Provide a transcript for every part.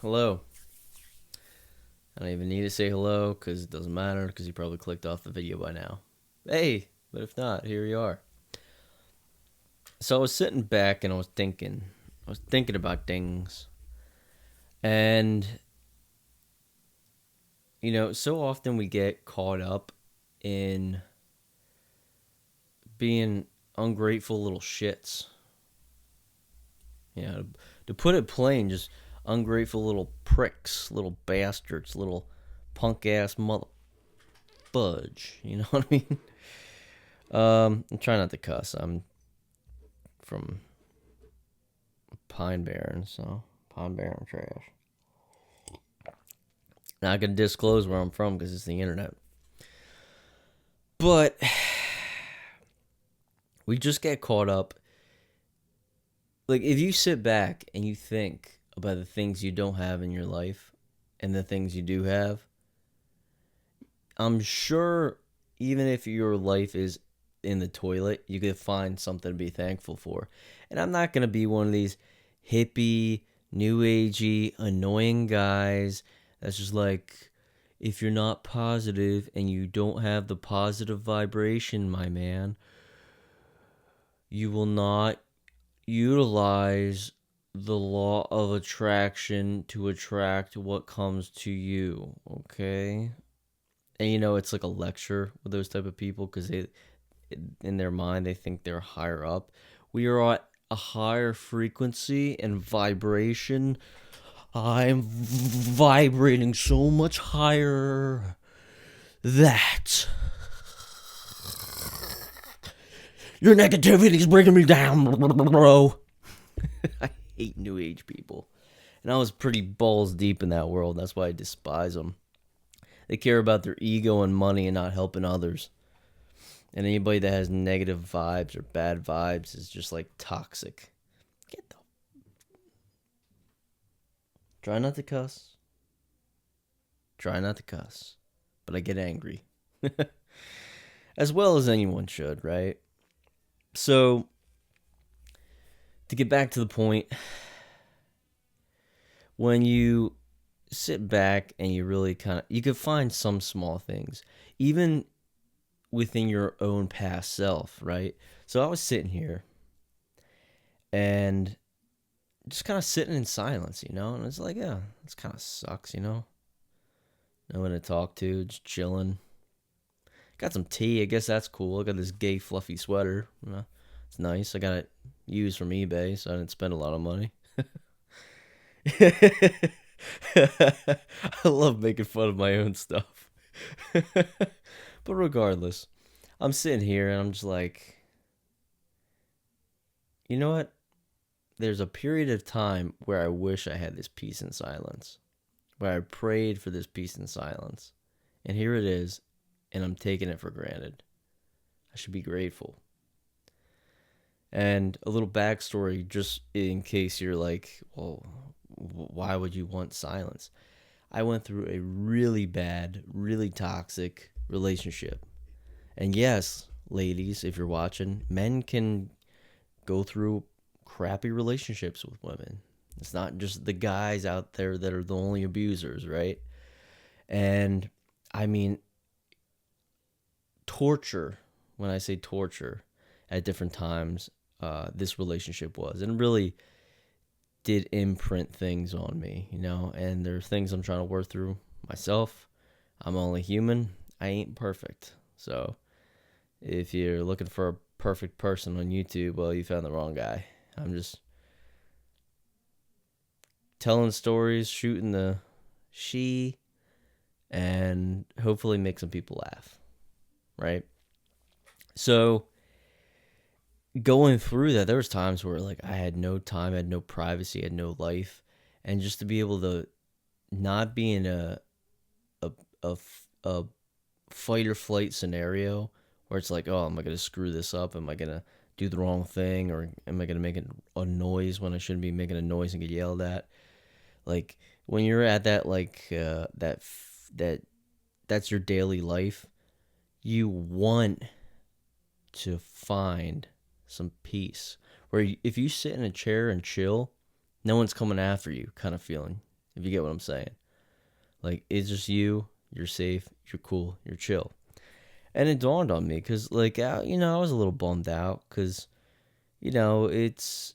Hello. I don't even need to say hello because it doesn't matter because you probably clicked off the video by now. Hey, but if not, here you are. So I was sitting back and I was thinking. I was thinking about things. And, so often we get caught up in being ungrateful little shits. To put it plain, just ungrateful little pricks, little bastards, little punk ass mother fudge. You know what I mean? I'm trying not to cuss. I'm from Pine Barren, so Pine Barren trash. Not gonna disclose where I'm from because it's the internet. But we just get caught up. Like, if you sit back and you think about the things you don't have in your life and the things you do have, I'm sure even if your life is in the toilet, you could find something to be thankful for. And I'm not going to be one of these hippie, new agey, annoying guys that's just like, if you're not positive and you don't have the positive vibration, my man, you will not utilize the law of attraction to attract what comes to you, okay? And it's like a lecture with those type of people because they, in their mind, they think they're higher up. We are at a higher frequency and vibration. I'm vibrating so much higher that your negativity is bringing me down, bro. I hate new age people. And I was pretty balls deep in that world. That's why I despise them. They care about their ego and money and not helping others. And anybody that has negative vibes or bad vibes is just like toxic. Get the. Try not to cuss. Try not to cuss. But I get angry. As well as anyone should, right? So, to get back to the point, when you sit back and you really you could find some small things, even within your own past self, right? So I was sitting here and just kind of sitting in silence, and it's like, yeah, this kind of sucks, no one to talk to, just chilling. Got some tea, I guess that's cool. I got this gay fluffy sweater, it's nice. I got it used from eBay, so I didn't spend a lot of money. I love making fun of my own stuff. But regardless, I'm sitting here and I'm just like, you know what? There's a period of time where I wish I had this peace and silence, where I prayed for this peace and silence. And here it is, and I'm taking it for granted. I should be grateful. And a little backstory, just in case you're like, well, why would you want silence? I went through a really bad, really toxic relationship. And yes, ladies, if you're watching, men can go through crappy relationships with women. It's not just the guys out there that are the only abusers, right? And I mean, torture, when I say torture, at different times, this relationship was. And really did imprint things on me, and there are things I'm trying to work through myself. I'm only human. I ain't perfect. So if you're looking for a perfect person on YouTube, well, you found the wrong guy. I'm just telling stories, shooting the Shiii, and hopefully make some people laugh, right? So going through that, there was times where like I had no time, I had no privacy, I had no life, and just to be able to not be in a fight or flight scenario where it's like, oh, am I gonna screw this up? Am I gonna do the wrong thing, or am I gonna make a noise when I shouldn't be making a noise and get yelled at? Like when you're at that that's your daily life, you want to find some peace where if you sit in a chair and chill, no one's coming after you kind of feeling. if you get what I'm saying. Like, it's just you, you're safe, you're cool, you're chill. And it dawned on me because, like, I was a little bummed out because, it's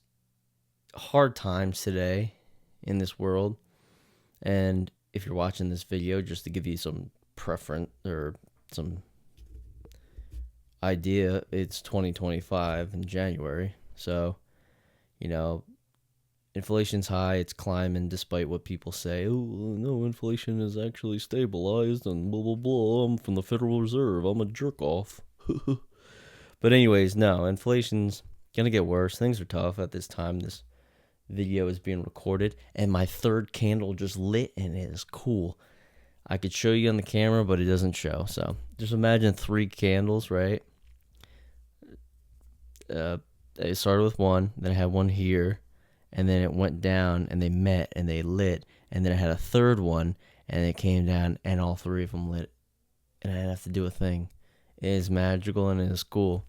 hard times today in this world. And if you're watching this video, just to give you some preference or some idea, it's 2025 in January. So, you know, inflation's high, it's climbing despite what people say. Oh, no, inflation is actually stabilized and blah, blah, blah. I'm from the Federal Reserve. I'm a jerk off. But anyways, no, inflation's going to get worse. Things are tough at this time. This video is being recorded and my third candle just lit and it is cool. I could show you on the camera, but it doesn't show. So just imagine 3 candles, right? It started with one, then I had one here, and then it went down and they met and they lit, and then I had a third one and it came down and all 3 of them lit, and I didn't have to do a thing. It is magical and it is cool.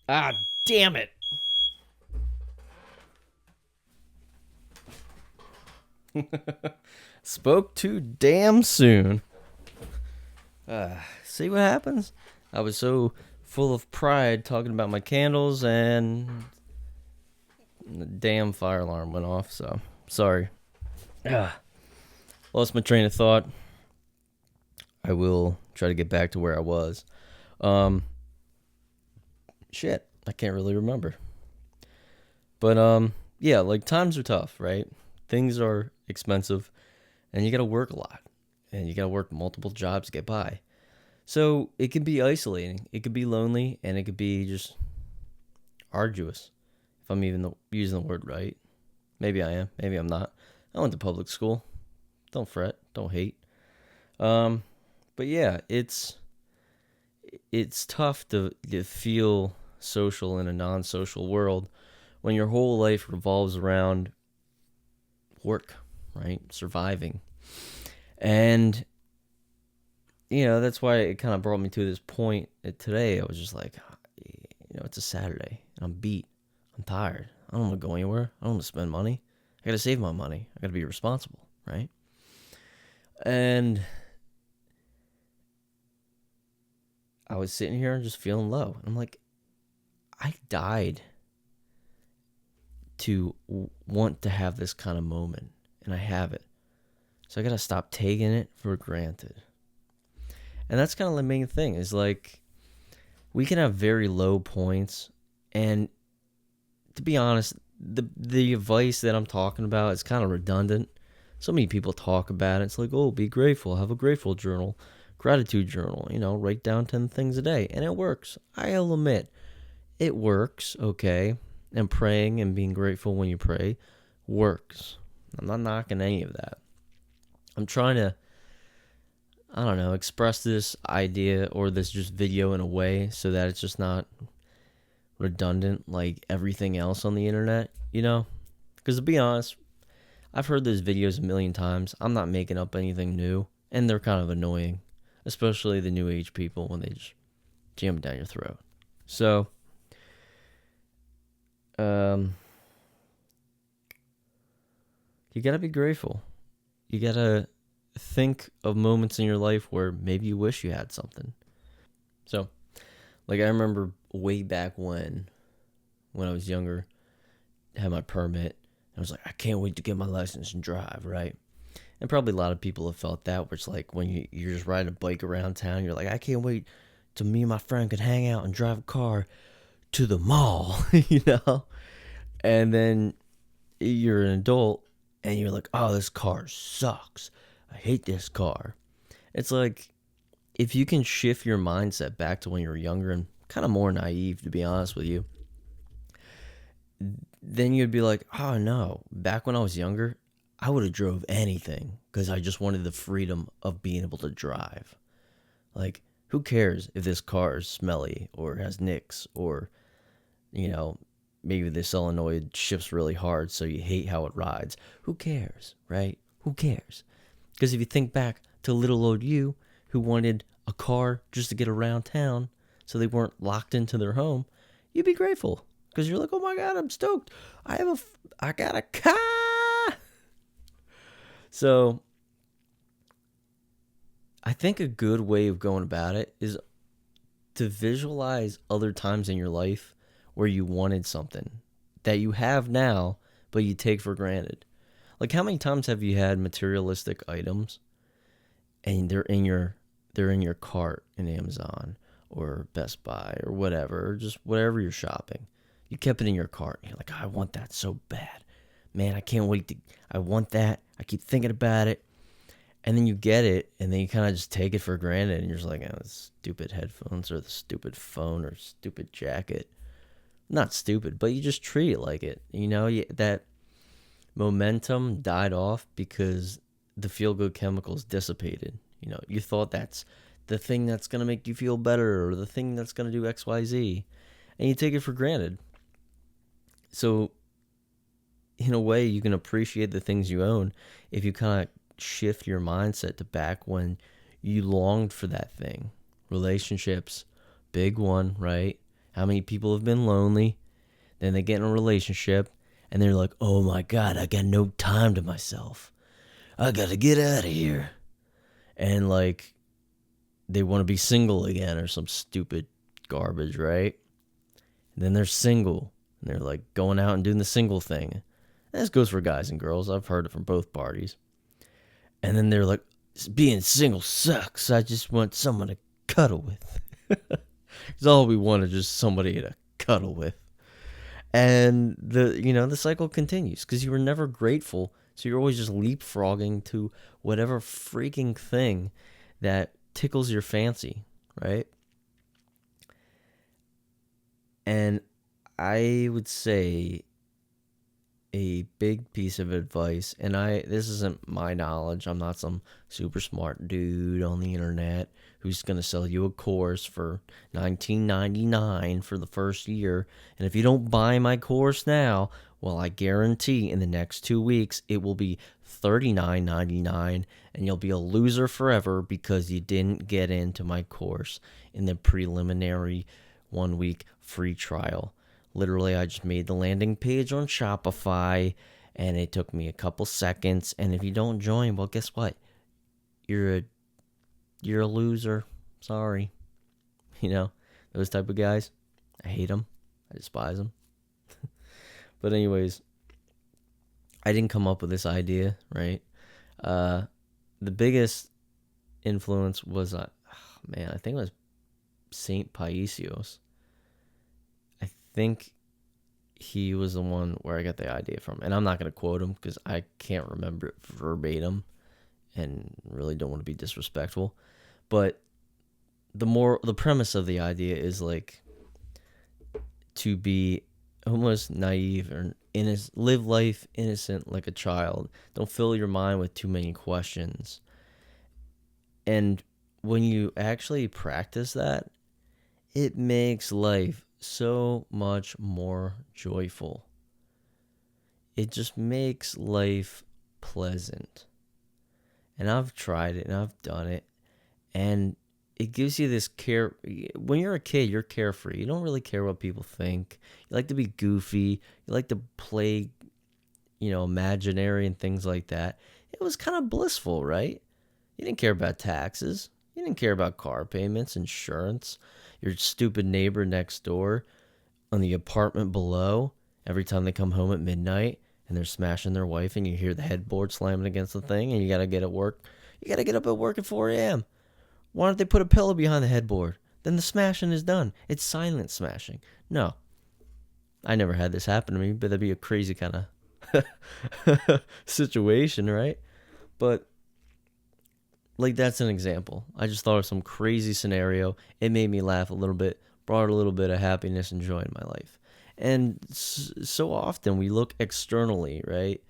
Ah, damn it. Spoke too damn soon. See what happens? I was so full of pride talking about my candles and the damn fire alarm went off, so sorry. Lost my train of thought. I will try to get back to where I was. Shit, I can't really remember. But yeah, like times are tough, right? Things are expensive and you got to work a lot and you got to work multiple jobs to get by. So it can be isolating, it could be lonely, and it could be just arduous. If I'm even using the word right. Maybe I am, maybe I'm not. I went to public school. Don't fret, don't hate. But yeah, it's tough to feel social in a non-social world when your whole life revolves around work, right? Surviving. And that's why it kind of brought me to this point today. I was just like, it's a Saturday. I'm beat. I'm tired. I don't want to go anywhere. I don't want to spend money. I got to save my money. I got to be responsible, right? And I was sitting here just feeling low. I'm like, I died to want to have this kind of moment, and I have it. So I got to stop taking it for granted. And that's kind of the main thing is like we can have very low points. And to be honest, the advice that I'm talking about is kind of redundant. So many people talk about it. It's like, oh, be grateful. Have a grateful journal, gratitude journal, write down 10 things a day. And it works. I'll admit it works. Okay. And praying and being grateful when you pray works. I'm not knocking any of that. I'm trying to, express this idea or this just video in a way so that it's just not redundant like everything else on the internet, Because to be honest, I've heard those videos a million times. I'm not making up anything new, and they're kind of annoying, especially the new age people when they just jam it down your throat. So, you gotta be grateful. You gotta think of moments in your life where maybe you wish you had something. So, like I remember way back when I was younger, I had my permit. I was like, I can't wait to get my license and drive, right? And probably a lot of people have felt that, where it's like when you're just riding a bike around town, you're like, I can't wait till me and my friend could hang out and drive a car to the mall, And then you're an adult and you're like, oh, this car sucks. I hate this car. It's like, if you can shift your mindset back to when you were younger and kind of more naive, to be honest with you, then you'd be like, oh no, back when I was younger, I would have drove anything because I just wanted the freedom of being able to drive. Like, who cares if this car is smelly or has nicks or, maybe the solenoid shifts really hard so you hate how it rides. Who cares, right? Who cares? Because if you think back to little old you who wanted a car just to get around town so they weren't locked into their home, you'd be grateful because you're like, oh my God, I'm stoked. I got a car. So I think a good way of going about it is to visualize other times in your life where you wanted something that you have now, but you take for granted. Like, how many times have you had materialistic items and they're in your cart in Amazon or Best Buy or whatever, or just whatever you're shopping. You kept it in your cart and you're like, I want that so bad. Man, I can't wait to I want that. I keep thinking about it. And then you get it, and then you kind of just take it for granted, and you're just like, oh, the stupid headphones or the stupid phone or stupid jacket. Not stupid, but you just treat it like it. That momentum died off because the feel-good chemicals dissipated. You thought that's the thing that's going to make you feel better or the thing that's going to do X, Y, Z, and you take it for granted. So, in a way, you can appreciate the things you own if you kind of shift your mindset to back when you longed for that thing. Relationships, big one, right? How many people have been lonely? Then they get in a relationship and they're like, oh my God, I got no time to myself. I gotta get out of here. And like, they want to be single again or some stupid garbage, right? And then they're single and they're like going out and doing the single thing. And this goes for guys and girls. I've heard it from both parties. And then they're like, being single sucks. I just want someone to cuddle with. It's all we want is just somebody to cuddle with. And the cycle continues because you were never grateful. So you're always just leapfrogging to whatever freaking thing that tickles your fancy, right? And I would say a big piece of advice, and this isn't my knowledge. I'm not some super smart dude on the internet who's going to sell you a course for $19.99 for the first year. And if you don't buy my course now, well, I guarantee in the next 2 weeks it will be $39.99, and you'll be a loser forever because you didn't get into my course in the preliminary 1 week free trial. Literally, I just made the landing page on Shopify, and it took me a couple seconds. And if you don't join, well, guess what? You're a loser. Sorry. Those type of guys. I hate them. I despise them. But anyways, I didn't come up with this idea, right? The biggest influence was, I think it was Saint Paisios. I think he was the one where I got the idea from. And I'm not going to quote him because I can't remember it verbatim and really don't want to be disrespectful. But the premise of the idea is like to be almost naive or live life innocent like a child. Don't fill your mind with too many questions. And when you actually practice that, it makes life so much more joyful. It just makes life pleasant. And I've tried it and I've done it. And it gives you this care. When you're a kid, you're carefree. You don't really care what people think. You like to be goofy. You like to play, imaginary and things like that. It was kind of blissful, right? You didn't care about taxes. You didn't care about car payments, insurance, your stupid neighbor next door on the apartment below. Every time they come home at midnight and they're smashing their wife and you hear the headboard slamming against the thing and you got to get at work. You got to get up at work at 4 a.m. Why don't they put a pillow behind the headboard? Then the smashing is done. It's silent smashing. No. I never had this happen to me, but that'd be a crazy kind of situation, right? But like, that's an example. I just thought of some crazy scenario. It made me laugh a little bit, brought a little bit of happiness and joy in my life. And so often we look externally, right?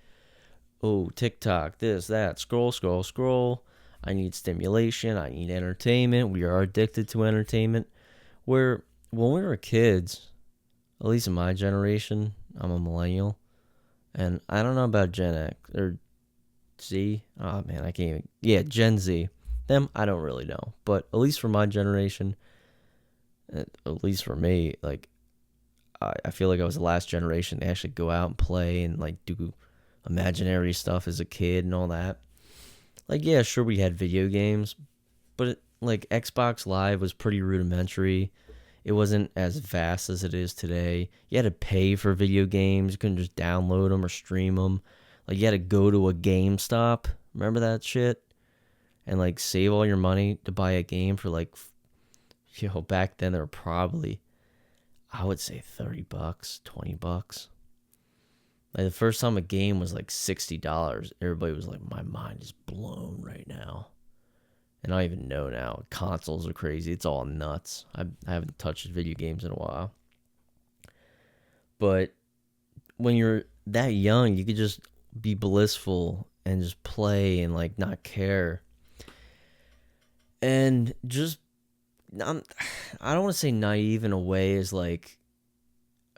Oh, TikTok, this, that, scroll, scroll, scroll. I need stimulation. I need entertainment. We are addicted to entertainment. Where when we were kids, at least in my generation, I'm a millennial, and I don't know about Gen X or Z. Oh man, I can't even. Yeah, Gen Z. Them, I don't really know. But at least for my generation, at least for me, like I feel like I was the last generation to actually go out and play and like do imaginary stuff as a kid and all that. Like, yeah, sure, we had video games, but like Xbox Live was pretty rudimentary. It wasn't as vast as it is today. You had to pay for video games. You couldn't just download them or stream them. Like, you had to go to a GameStop. Remember that shit? And like save all your money to buy a game for like, back then they were probably, I would say $30, $20. Like the first time a game was like $60, everybody was like, my mind is blown right now. And I don't even know now. Consoles are crazy. It's all nuts. I haven't touched video games in a while. But when you're that young, you could just be blissful and just play and like not care. And just, I don't want to say naive in a way as like,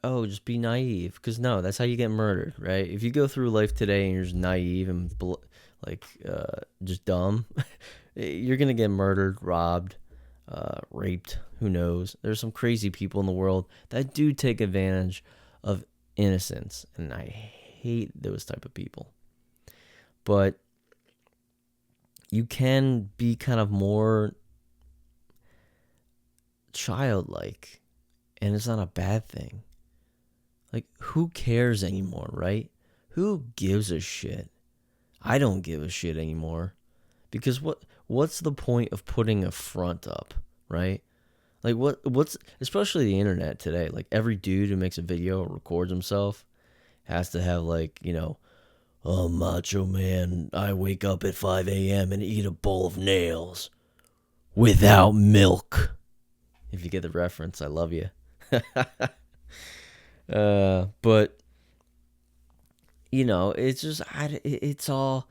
oh, just be naive. Because no, that's how you get murdered, right? If you go through life today and you're just naive and just dumb, you're going to get murdered, robbed, raped. Who knows? There's some crazy people in the world that do take advantage of innocence. And I hate those type of people. But you can be kind of more childlike. And it's not a bad thing. Like, who cares anymore, right? Who gives a shit? I don't give a shit anymore. Because what's the point of putting a front up, right? Like, what's especially the internet today, like every dude who makes a video or records himself has to have like, oh, macho man, I wake up at 5 a.m. and eat a bowl of nails without milk. If you get the reference, I love you. But it's just it's all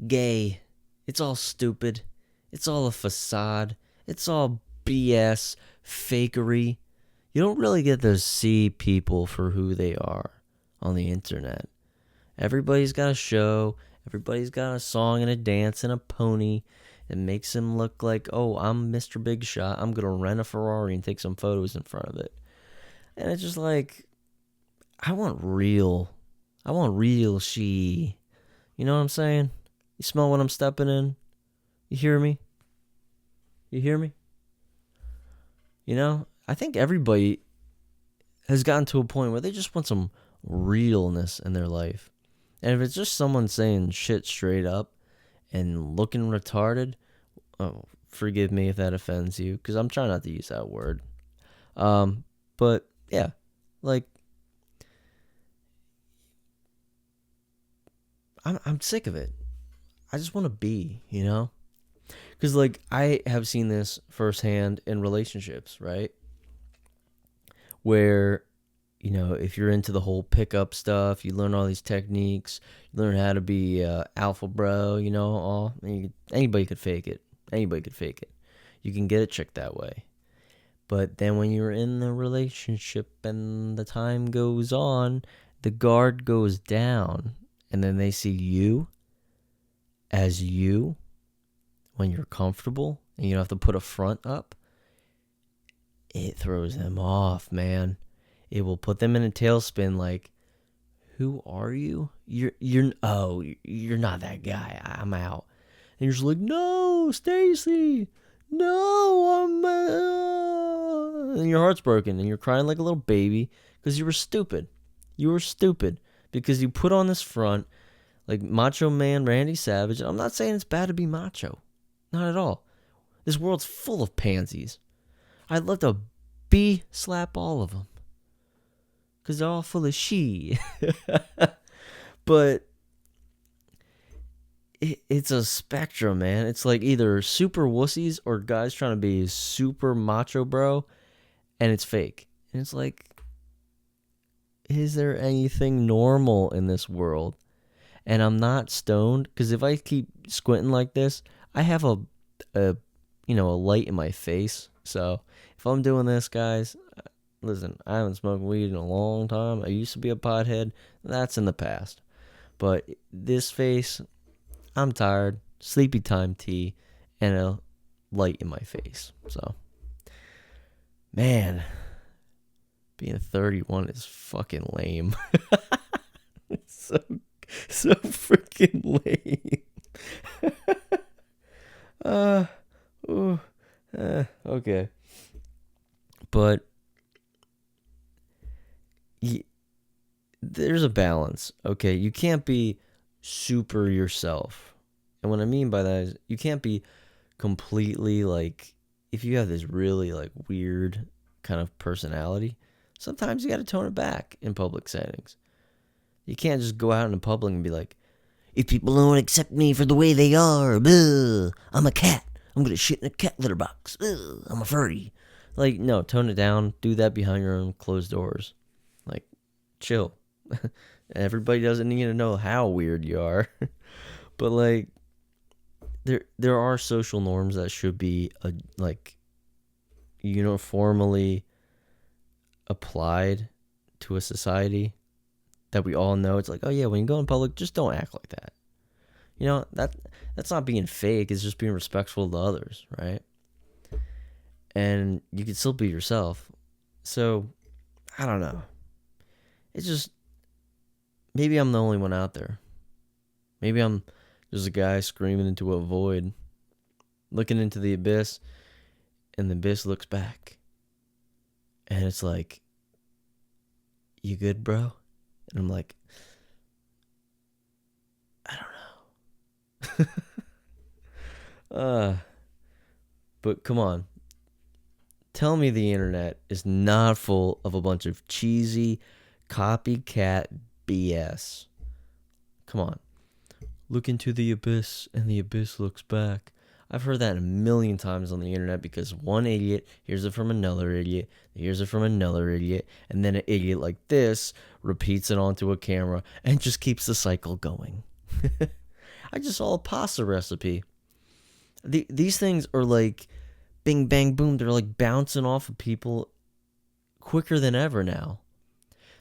gay. It's all stupid. It's all a facade. It's all BS, fakery. You don't really get to see people for who they are on the internet. Everybody's got a show. Everybody's got a song and a dance and a pony. It makes them look like, oh, I'm Mr. Big Shot. I'm going to rent a Ferrari and take some photos in front of it. And it's just like, I want real Shiii. You know what I'm saying? You smell what I'm stepping in? You hear me? I think everybody has gotten to a point where they just want some realness in their life. And if it's just someone saying shit straight up and looking retarded, oh, forgive me if that offends you, because I'm trying not to use that word. But yeah, like, I'm sick of it. I just want to be, Because, like, I have seen this firsthand in relationships, right? Where, if you're into the whole pickup stuff, you learn all these techniques, you learn how to be alpha bro, anybody could fake it. You can get a chick that way. But then when you're in the relationship and the time goes on, the guard goes down, and then they see you as you when you're comfortable and you don't have to put a front up. It throws them off, man. It will put them in a tailspin like, who are you? You're not that guy. I'm out. And you're just like, no, Stacy. No, and your heart's broken and you're crying like a little baby because you were stupid. Because you put on this front like Macho Man Randy Savage. I'm not saying it's bad to be macho. Not at all. This world's full of pansies. I'd love to slap all of them. Because they're all full of Shiii. But it's a spectrum, man. It's like either super wussies or guys trying to be super macho bro. And it's fake. And it's like, is there anything normal in this world? And I'm not stoned, because if I keep squinting like this, I have a light in my face. So if I'm doing this, guys, listen, I haven't smoked weed in a long time. I used to be a pothead. That's in the past. But this face, I'm tired. Sleepy time tea and a light in my face. So, man, being 31 is fucking lame. It's so freaking lame. Uh, ooh, okay. But y- there's a balance, okay? You can't be super yourself. And what I mean by that is you can't be completely like, if you have this really like weird kind of personality, sometimes you got to tone it back in public settings. You can't just go out in public and be like, if people don't accept me for the way they are, I'm a cat. I'm going to shit in a cat litter box. I'm a furry. Like, no, tone it down. Do that behind your own closed doors. Like, chill. Everybody doesn't need to know how weird you are. But, like, there are social norms that should be, like, uniformly applied to a society that we all know. It's like, oh, yeah, when you go in public, just don't act like that. You know, that's not being fake. It's just being respectful to others, right? And you can still be yourself. So, I don't know. It's just, maybe I'm the only one out there. Maybe I'm just a guy screaming into a void, looking into the abyss, and the abyss looks back. And it's like, you good, bro? And I'm like, I don't know. But come on. Tell me the internet is not full of a bunch of cheesy copycat BS. Come on. Look into the abyss and the abyss looks back. I've heard that a million times on the internet because one idiot hears it from another idiot, hears it from another idiot, and then an idiot like this repeats it onto a camera and just keeps the cycle going. I just saw a pasta recipe. These things are like bing, bang, boom. They're like bouncing off of people quicker than ever now.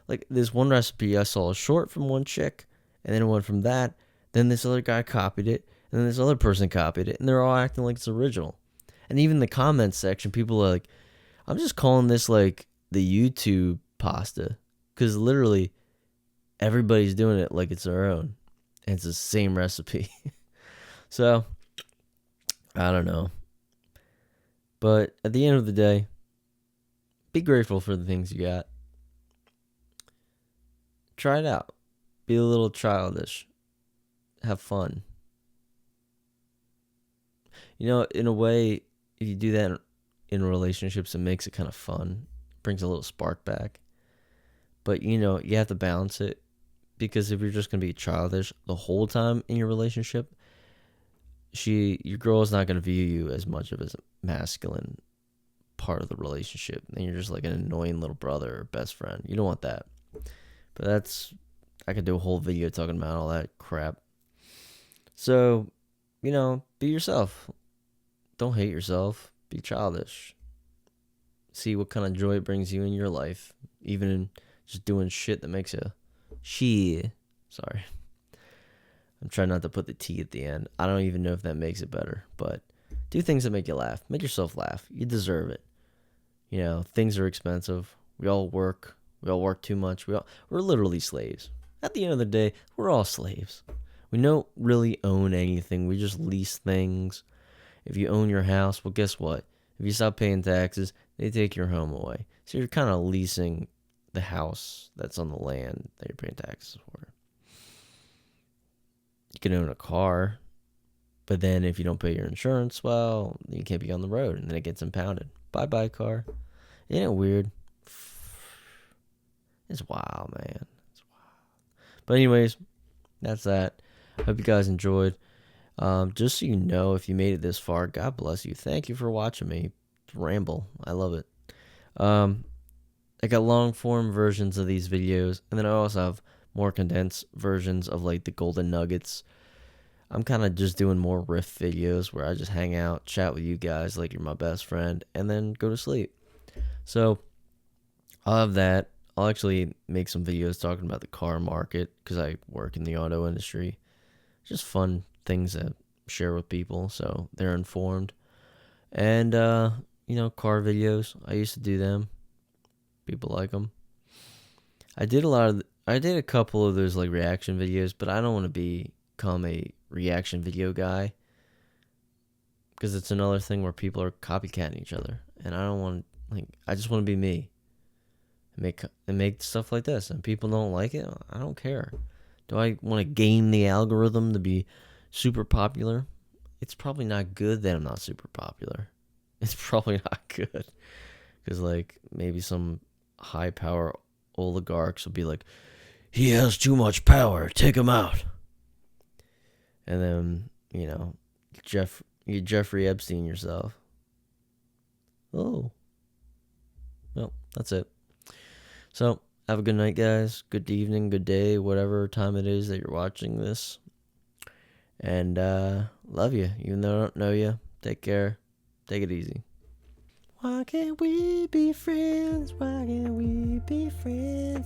Like this one recipe, I saw a short from one chick, and then one from that. Then this other guy copied it, and then this other person copied it, and they're all acting like it's original. And even the comments section, people are like, I'm just calling this like the YouTube pasta. Because literally, everybody's doing it like it's their own. And it's the same recipe. So, I don't know. But at the end of the day, be grateful for the things you got. Try it out. Be a little childish. Have fun. You know, in a way, if you do that in relationships, it makes it kind of fun. Brings a little spark back. But, you know, you have to balance it. Because if you're just going to be childish the whole time in your relationship, your girl is not going to view you as much of as a masculine part of the relationship. And you're just like an annoying little brother or best friend. You don't want that. But I could do a whole video talking about all that crap. So, you know, be yourself. Don't hate yourself. Be childish. See what kind of joy it brings you in your life. Even in just doing shit that makes you Shiii. Sorry. I'm trying not to put the T at the end. I don't even know if that makes it better. But do things that make you laugh. Make yourself laugh. You deserve it. You know, things are expensive. We all work. We all work too much. We're literally slaves. At the end of the day, we're all slaves. We don't really own anything. We just lease things. If you own your house, well, guess what? If you stop paying taxes, they take your home away. So you're kind of leasing the house that's on the land that you're paying taxes for. You can own a car, but then if you don't pay your insurance, well, you can't be on the road, and then it gets impounded. Bye-bye, car. Isn't it weird? It's wild, man. It's wild. But anyways, that's that. Hope you guys enjoyed. Just so you know, if you made it this far, God bless you. Thank you for watching me ramble. I love it. I got long form versions of these videos, and then I also have more condensed versions of like the golden nuggets. I'm kind of just doing more riff videos where I just hang out, chat with you guys like you're my best friend, and then go to sleep. So I'll have that. I'll actually make some videos talking about the car market because I work in the auto industry. Just fun things to share with people so they're informed. And, you know, car videos. I used to do them. People like them. I did a couple of those like reaction videos, but I don't want to become a reaction video guy because it's another thing where people are copycatting each other, and I don't want, like, I just want to be me and make stuff like this, and people don't like it. I don't care. Do I want to game the algorithm to be super popular? It's probably not good that I'm not super popular. It's probably not good, because like maybe some high power oligarchs will be like, he has too much power, take him out. And then, you know, you Jeffrey Epstein yourself. Oh. Well, that's it. So, have a good night, guys. Good evening, good day, whatever time it is that you're watching this. And love you, even though I don't know you. Take care. Take it easy. Why can't we be friends? Why can't we be friends?